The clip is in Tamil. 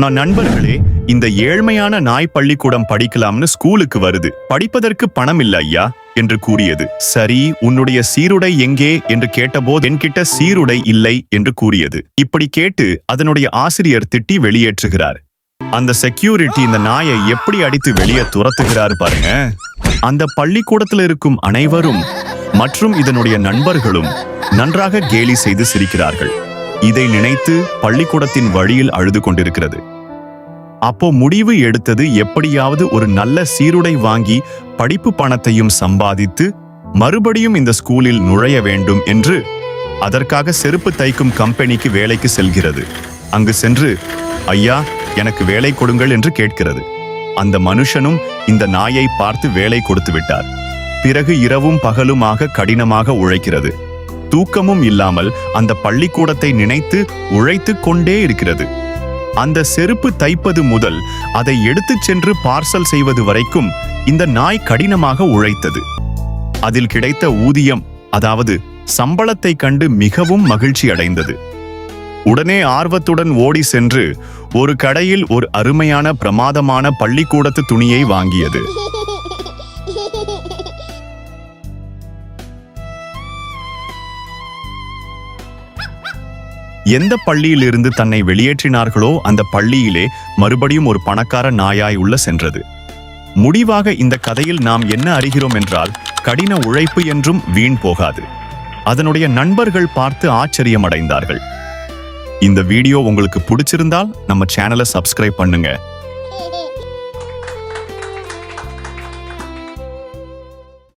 நான் நண்பர்களே, இந்த ஏழ்மையான நாய் பள்ளிக்கூடம் படிக்கலாம்னு ஸ்கூலுக்கு வருது. படிப்பதற்கு பணம் இல்ல ஐயா என்று கூறியது. சரி, உன்னுடைய சீருடை எங்கே என்று கேட்டபோது என்கிட்ட சீருடை இல்லை என்று கூறியது. இப்படி கேட்டு அதனுடைய ஆசிரியர் திட்டி வெளியேற்றுகிறார். அந்த செக்யூரிட்டி இந்த நாயை எப்படி அடித்து வெளியே துரத்துகிறார் பாருங்க. அந்த பள்ளிக்கூடத்தில் இருக்கும் அனைவரும் மற்றும் இதனுடைய நண்பர்களும் நன்றாக கேலி செய்து சிரிக்கிறார்கள். இதை நினைத்து பள்ளிக்கூடத்தின் வழியில் அழுது கொண்டிருக்கிறது. அப்போ முடிவு எடுத்தது, எப்படியாவது ஒரு நல்ல சீருடை வாங்கி படிப்பு பணத்தையும் சம்பாதித்து மறுபடியும் இந்த ஸ்கூலில் நுழைய வேண்டும் என்று அதற்காக செருப்பு தைக்கும் கம்பெனிக்கு வேலைக்கு செல்கிறது. அங்கு சென்று, ஐயா எனக்கு வேலை கொடுங்கள் என்று கேட்கிறது. அந்த மனுஷனும் இந்த நாயை பார்த்து வேலை கொடுத்து விட்டார். பிறகு இரவும் பகலுமாக கடினமாக உழைக்கிறது. தூக்கமும் இல்லாமல் அந்த பள்ளிக்கூடத்தை நினைத்து உழைத்து கொண்டே இருக்கிறது. அந்த செருப்பு தைப்பது முதல் அதை எடுத்துச் சென்று பார்சல் செய்வது வரைக்கும் இந்த நாய் கடினமாக உழைத்தது. அதில் கிடைத்த ஊதியம், அதாவது சம்பளத்தை கண்டு மிகவும் மகிழ்ச்சி அடைந்தது. உடனே ஆர்வத்துடன் ஓடி சென்று ஒரு கடையில் ஒரு அருமையான பிரமாதமான பள்ளிக்கூடத்து துணியை வாங்கியது. எந்த பள்ளியிலிருந்து தன்னை வெளியேற்றினார்களோ அந்த பள்ளியிலே மறுபடியும் ஒரு பணக்கார நாயாய் உள்ள சென்றது. முடிவாக இந்த கதையில் நாம் என்ன அறிகிறோம் என்றால், கடின உழைப்பு என்றும் வீண் போகாது. அதனுடைய நண்பர்கள் பார்த்து ஆச்சரியம் அடைந்தார்கள். இந்த வீடியோ உங்களுக்கு பிடிச்சிருந்தால் நம்ம சேனலை சப்ஸ்கிரைப் பண்ணுங்க.